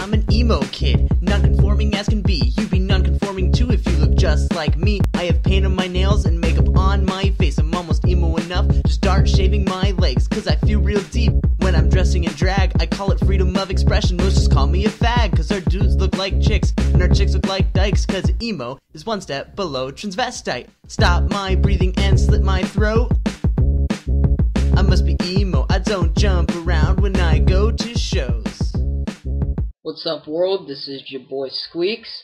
I'm an emo kid, non-conforming as can be. You be non-conforming too if you look just like me. I have paint on my nails and makeup on my face. I'm almost emo enough to start shaving my legs, cause I feel real deep when I'm dressing in drag. I call it freedom of expression. Most just call me a fag, cause our dudes look like chicks and our chicks look like dykes, cause emo is one step below transvestite. Stop my breathing and slit my throat. I must be emo, I don't jump around when I go to shows. What's up, world? This is your boy Squeekz,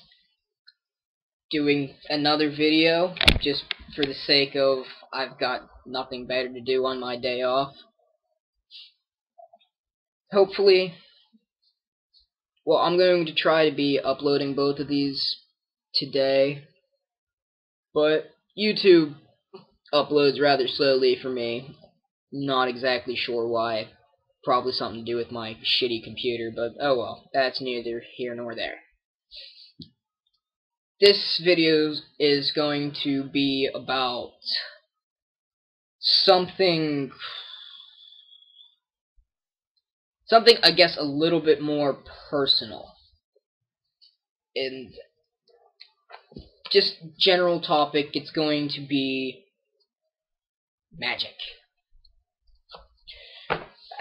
doing another video just for the sake of I've got nothing better to do on my day off. Hopefully, well, I'm going to try to be uploading both of these today, but YouTube uploads rather slowly for me. Not exactly sure why. Probably something to do with my shitty computer, but oh well, that's neither here nor there. This video is going to be about something I guess a little bit more personal. And just general topic, it's going to be magic.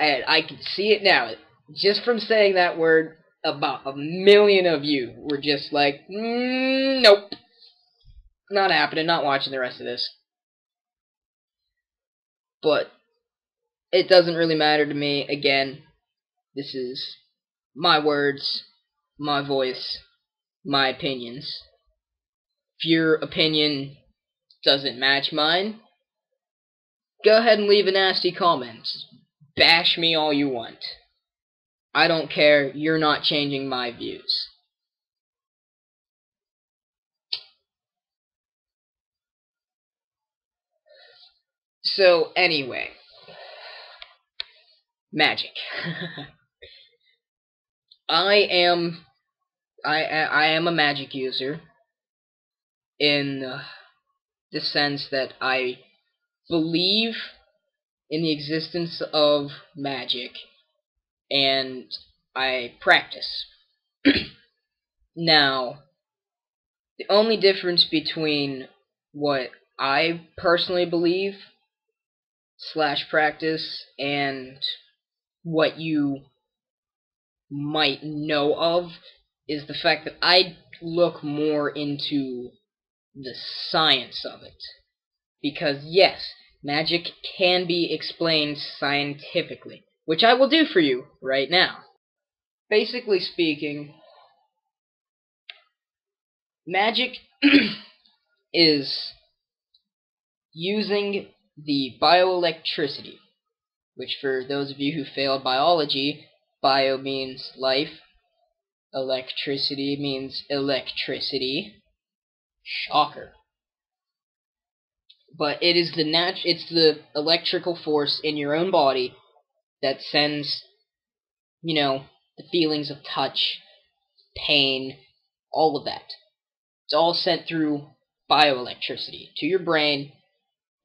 And I can see it now. Just from saying that word, about 1 million of you were just like, nope. Not happening, not watching the rest of this. But it doesn't really matter to me. Again, this is my words, my voice, my opinions. If your opinion doesn't match mine, go ahead and leave a nasty comment. Bash me all you want. I don't care. You're not changing my views. So anyway, magic. I am a magic user in the sense that I believe in the existence of magic, and I practice. Now, the only difference between what I personally believe / practice and what you might know of is the fact that I look more into the science of it. Because yes, magic can be explained scientifically, which I will do for you right now. Basically speaking, magic is using the bioelectricity, which for those of you who failed biology, bio means life, electricity means electricity. Shocker. But it is it's the electrical force in your own body that sends, the feelings of touch, pain, all of that. It's all sent through bioelectricity to your brain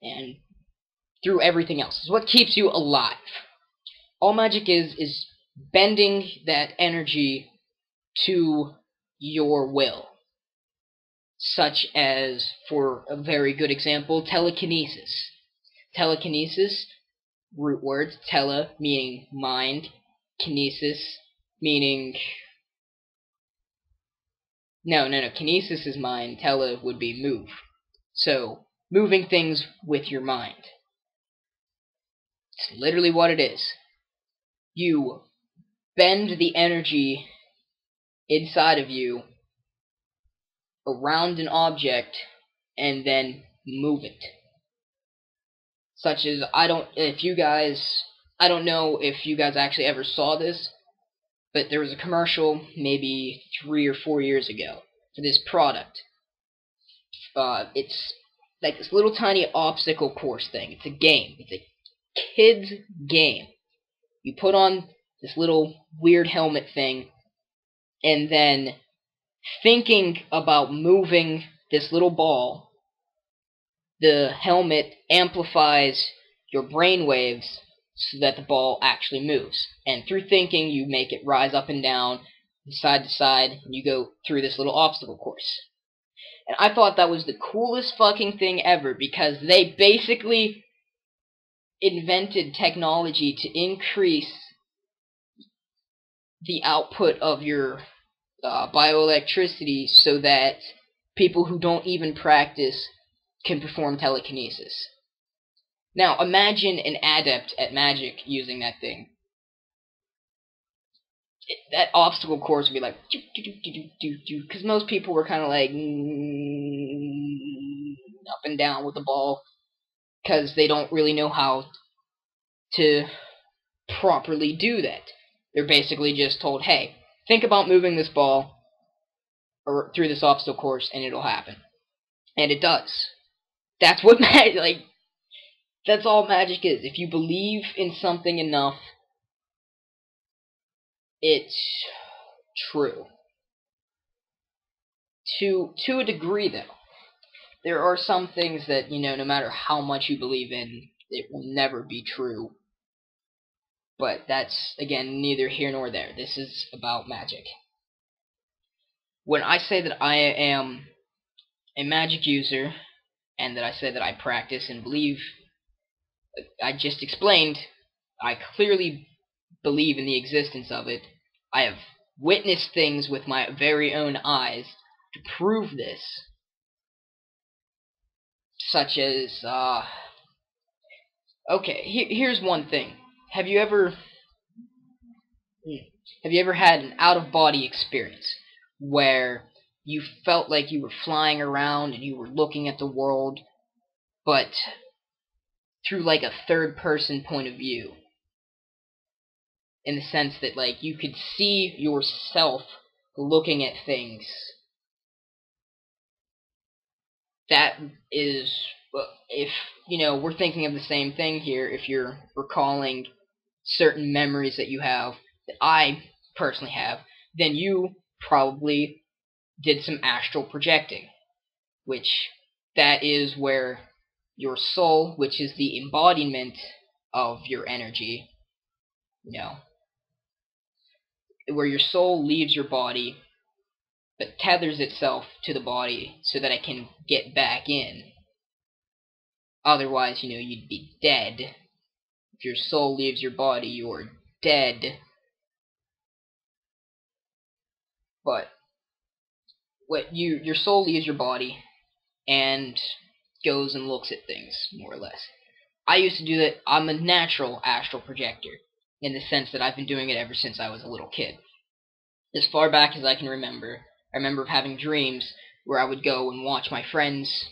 and through everything else. It's what keeps you alive. All magic is bending that energy to your will. Such as, for a very good example, telekinesis. Telekinesis, root words, tele meaning mind, kinesis meaning... No, kinesis is mind, tele would be move. So, moving things with your mind. It's literally what it is. You bend the energy inside of you around an object and then move it. Such as, I don't know if you guys actually ever saw this, but there was a commercial maybe 3 or 4 years ago for this product. It's like this little tiny obstacle course thing. It's a game. It's a kid's game. You put on this little weird helmet thing, and then thinking about moving this little ball, the helmet amplifies your brain waves so that the ball actually moves. And through thinking, you make it rise up and down, side to side, and you go through this little obstacle course. And I thought that was the coolest fucking thing ever, because they basically invented technology to increase the output of your bioelectricity so that people who don't even practice can perform telekinesis. Now, imagine an adept at magic using that thing. That obstacle course would be like, because most people were kind of like up and down with the ball, because they don't really know how to properly do that. They're basically just told, hey, think about moving this ball or through this obstacle course, and it'll happen. And it does. That's what magic, like, that's all magic is. If you believe in something enough, it's true. To a degree, though. There are some things that, no matter how much you believe in, it will never be true. But that's, again, neither here nor there. This is about magic. When I say that I am a magic user, and that I say that I practice and believe, I just explained, I clearly believe in the existence of it. I have witnessed things with my very own eyes to prove this. Such as, okay, here's one thing. Have you ever had an out-of-body experience where you felt like you were flying around and you were looking at the world, but through like a third-person point of view? In the sense that, like, you could see yourself looking at things. That is, if, we're thinking of the same thing here, if you're recalling certain memories that you have, that I personally have, then you probably did some astral projecting, which that is where your soul, which is the embodiment of your energy, where your soul leaves your body, but tethers itself to the body so that it can get back in. Otherwise, you'd be dead. If your soul leaves your body, you're dead. But your soul leaves your body and goes and looks at things, more or less. I used to do that. I'm a natural astral projector, in the sense that I've been doing it ever since I was a little kid. As far back as I can remember, I remember having dreams where I would go and watch my friends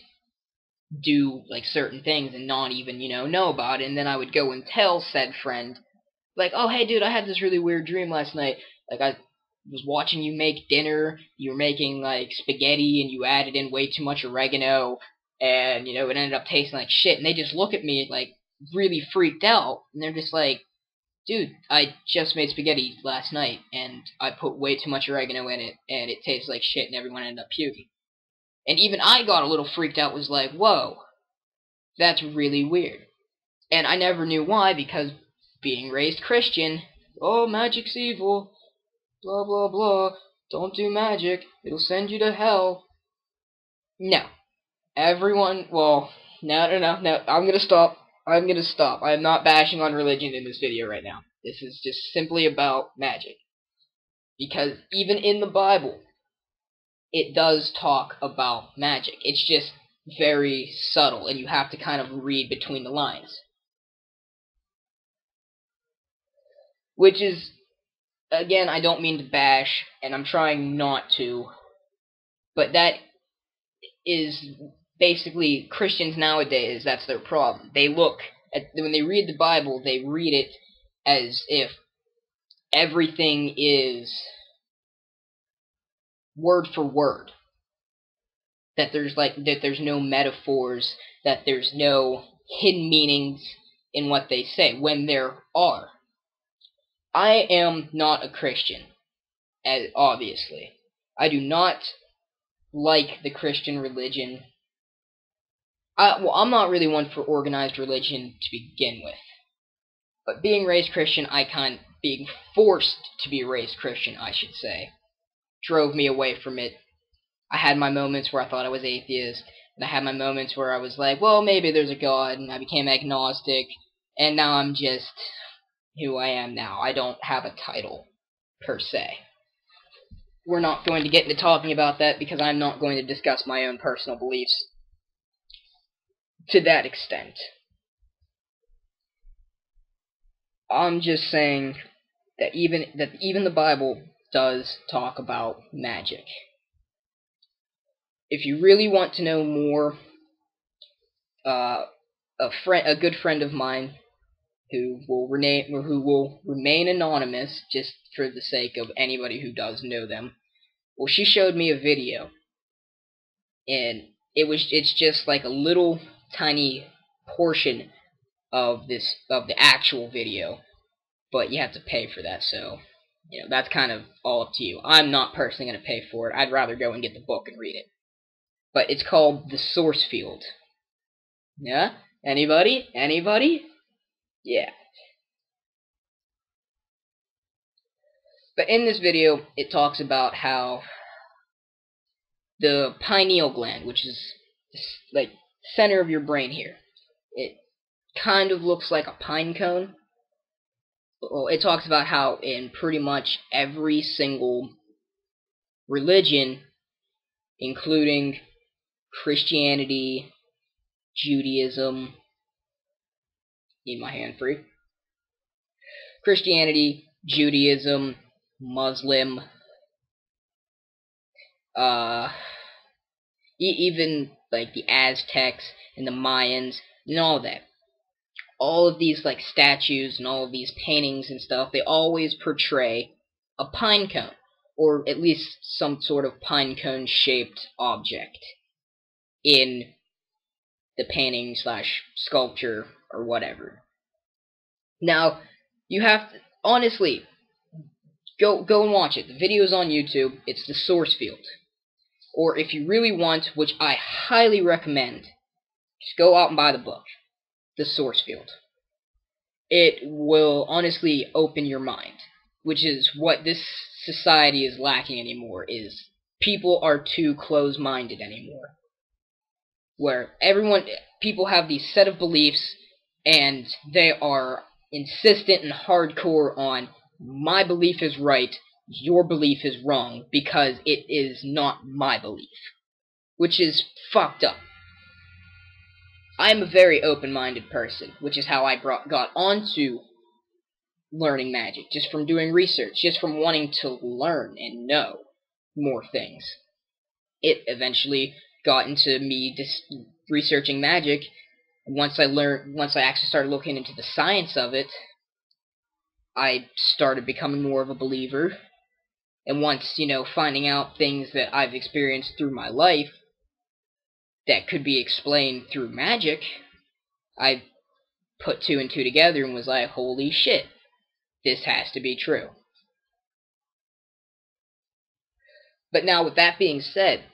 do, like, certain things and not even, know about it, and then I would go and tell said friend, like, oh, hey, dude, I had this really weird dream last night. Like, I was watching you make dinner, you were making, like, spaghetti, and you added in way too much oregano, and, it ended up tasting like shit, and they just look at me, like, really freaked out, and they're just like, dude, I just made spaghetti last night, and I put way too much oregano in it, and it tastes like shit, and everyone ended up puking. And even I got a little freaked out, was like, whoa, that's really weird. And I never knew why, because being raised Christian, oh, magic's evil, blah, blah, blah, don't do magic, it'll send you to hell. No. Everyone, well, no, I'm gonna stop. I am not bashing on religion in this video right now. This is just simply about magic. Because even in the Bible, it does talk about magic. It's just very subtle, and you have to kind of read between the lines. Which is, again, I don't mean to bash, and I'm trying not to, but that is basically Christians nowadays, that's their problem. They look at, when they read the Bible, they read it as if everything is word for word. That there's no metaphors, that there's no hidden meanings in what they say, when there are. I am not a Christian, obviously. I do not like the Christian religion. I'm not really one for organized religion to begin with. But being raised Christian, being forced to be raised Christian, I should say. drove me away from it. I had my moments where I thought I was atheist, and I had my moments where I was like, well, maybe there's a God, and I became agnostic, and now I'm just who I am now. I don't have a title, per se. We're not going to get into talking about that because I'm not going to discuss my own personal beliefs to that extent. I'm just saying that even the Bible does talk about magic. If you really want to know more, a good friend of mine who will remain anonymous just for the sake of anybody who does know them, well, she showed me a video, and it's just like a little tiny portion of the actual video, but you have to pay for that, so that's kind of all up to you. I'm not personally going to pay for it. I'd rather go and get the book and read it. But it's called The Source Field. Yeah? Anybody? Anybody? Yeah. But in this video, it talks about how the pineal gland, which is like center of your brain here, it kind of looks like a pine cone. Well, it talks about how in pretty much every single religion, including Christianity, Judaism, need my hand free, Christianity, Judaism, Muslim, even like the Aztecs and the Mayans and all that. All of these like statues and all of these paintings and stuff, they always portray a pine cone, or at least some sort of pine cone shaped object in the painting / sculpture or whatever. Now, you have to, honestly, go and watch it. The video's on YouTube. It's The Source Field. Or if you really want, which I highly recommend, just go out and buy the book, The Source Field. It will honestly open your mind, which is what this society is lacking anymore, is people are too close-minded anymore. Where people have these set of beliefs, and they are insistent and hardcore on, my belief is right, your belief is wrong, because it is not my belief. Which is fucked up. I'm a very open-minded person, which is how I got onto learning magic, just from doing research, just from wanting to learn and know more things. It eventually got into me researching magic. Once I actually started looking into the science of it, I started becoming more of a believer. And once, finding out things that I've experienced through my life that could be explained through magic, I put 2 and 2 together and was like, holy shit, this has to be true. But now, with that being said,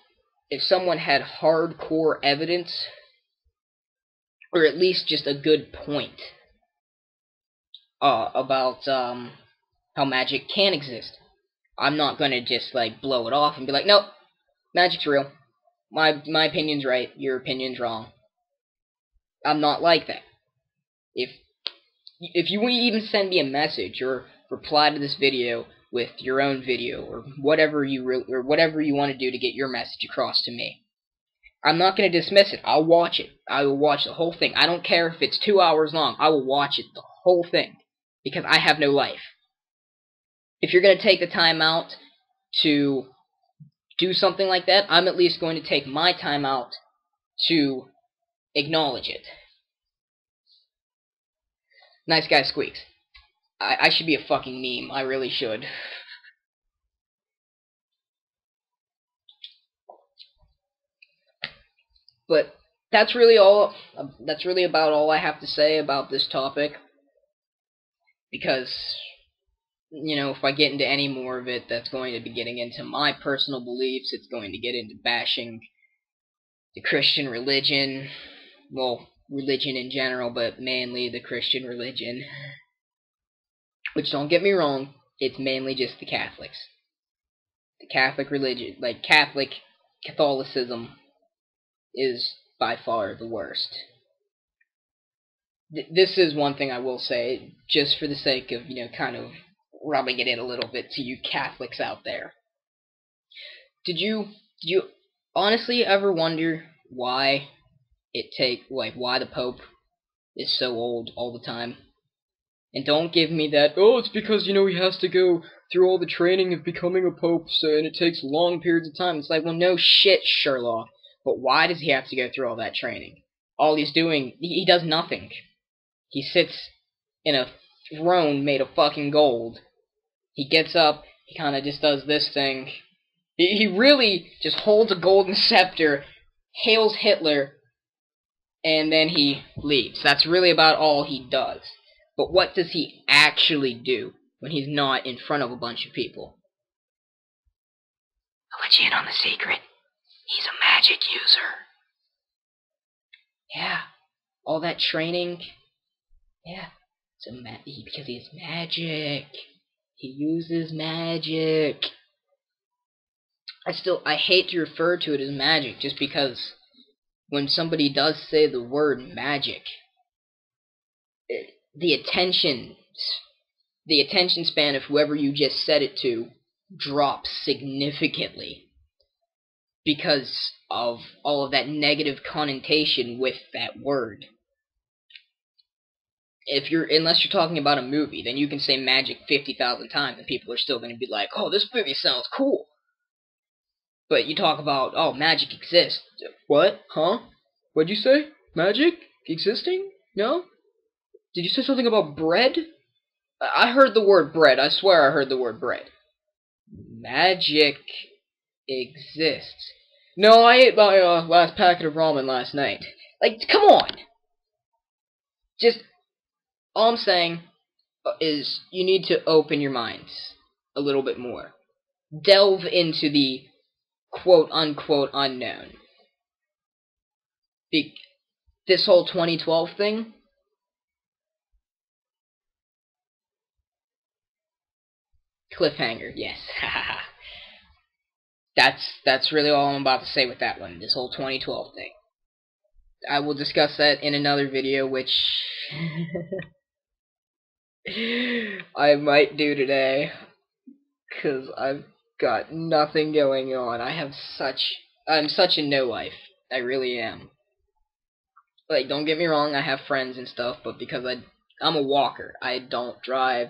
if someone had hardcore evidence, or at least just a good point, about how magic can exist, I'm not gonna just blow it off and be like, nope, magic's real. My opinion's right, your opinion's wrong. I'm not like that. If you even send me a message or reply to this video with your own video or whatever you want to do to get your message across to me, I'm not going to dismiss it. I'll watch it. I will watch the whole thing. I don't care if it's 2 hours long. I will watch it, the whole thing, because I have no life. If you're going to take the time out to do something like that, I'm at least going to take my time out to acknowledge it. Nice guy, Squeekz. I should be a fucking meme. I really should. But that's really about all I have to say about this topic. Because, if I get into any more of it, that's going to be getting into my personal beliefs. It's going to get into bashing the Christian religion. Well, religion in general, but mainly the Christian religion. Which, don't get me wrong, it's mainly just the Catholics. the Catholic religion, like Catholicism, is by far the worst. This is one thing I will say, just for the sake of, kind of rubbing it in a little bit to you Catholics out there. Did you honestly ever wonder why why the Pope is so old all the time? And don't give me that, oh, it's because, he has to go through all the training of becoming a pope, and it takes long periods of time. It's like, well, no shit, Sherlock. But why does he have to go through all that training? All he's doing, he does nothing. He sits in a throne made of fucking gold. He gets up, he kind of just does this thing. He really just holds a golden scepter, hails Hitler, and then he leaves. That's really about all he does. But what does he actually do when he's not in front of a bunch of people? I'll let you in on the secret. He's a magic user. Yeah, all that training. Yeah, because he has magic. He uses magic. I hate to refer to it as magic, just because when somebody does say the word magic, the attention span of whoever you just said it to drops significantly because of all of that negative connotation with that word. Unless you're talking about a movie, then you can say magic 50,000 times and people are still going to be like, oh, this movie sounds cool. But you talk about, oh, magic exists. What? Huh? What'd you say? Magic? Existing? No? Did you say something about bread? I heard the word bread. I swear I heard the word bread. Magic exists. No, I ate my last packet of ramen last night. Like, come on! Just, all I'm saying is you need to open your minds a little bit more. Delve into the quote-unquote unknown. This whole 2012 thing, cliffhanger, yes. That's really all I'm about to say with that one, this whole 2012 thing. I will discuss that in another video, which I might do today, because I've got nothing going on. I'm such a no-life. I really am. Like, don't get me wrong, I have friends and stuff, but because I'm a walker, I don't drive.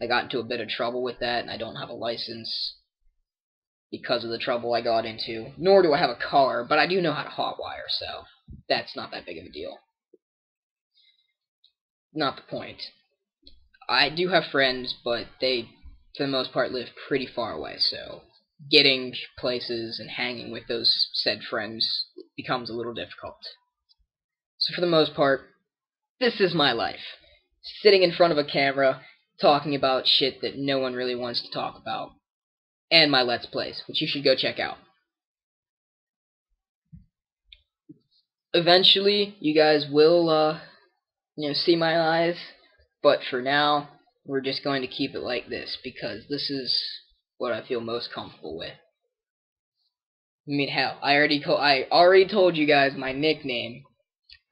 I got into a bit of trouble with that, and I don't have a license because of the trouble I got into. Nor do I have a car, but I do know how to hotwire, so that's not that big of a deal. Not the point. I do have friends, but they, for the most part, live pretty far away, so getting places and hanging with those said friends becomes a little difficult. So for the most part, this is my life. Sitting in front of a camera, talking about shit that no one really wants to talk about. And my Let's Plays, which you should go check out. Eventually, you guys will, see my eyes, but for now, we're just going to keep it like this, because this is what I feel most comfortable with. I mean, hell, I already told you guys my nickname.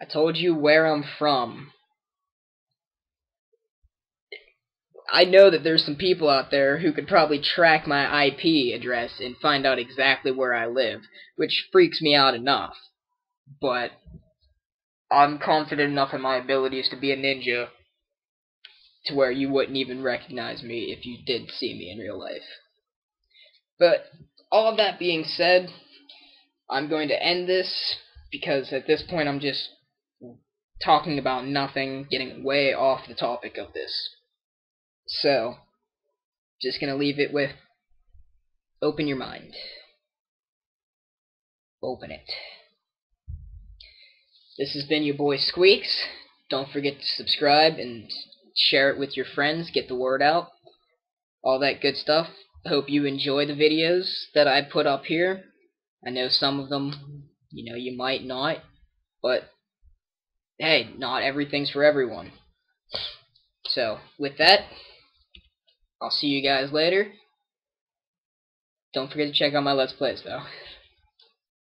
I told you where I'm from. I know that there's some people out there who could probably track my IP address and find out exactly where I live, which freaks me out enough. But I'm confident enough in my abilities to be a ninja to where you wouldn't even recognize me if you did see me in real life. But all of that being said, I'm going to end this because at this point I'm just talking about nothing, getting way off the topic of this. So, just gonna leave it with, open your mind. Open it. This has been your boy Squeekz. Don't forget to subscribe and share it with your friends, get the word out. All that good stuff. I hope you enjoy the videos that I put up here. I know some of them, you might not, but hey, not everything's for everyone. So, with that, I'll see you guys later. Don't forget to check out my Let's Plays, though.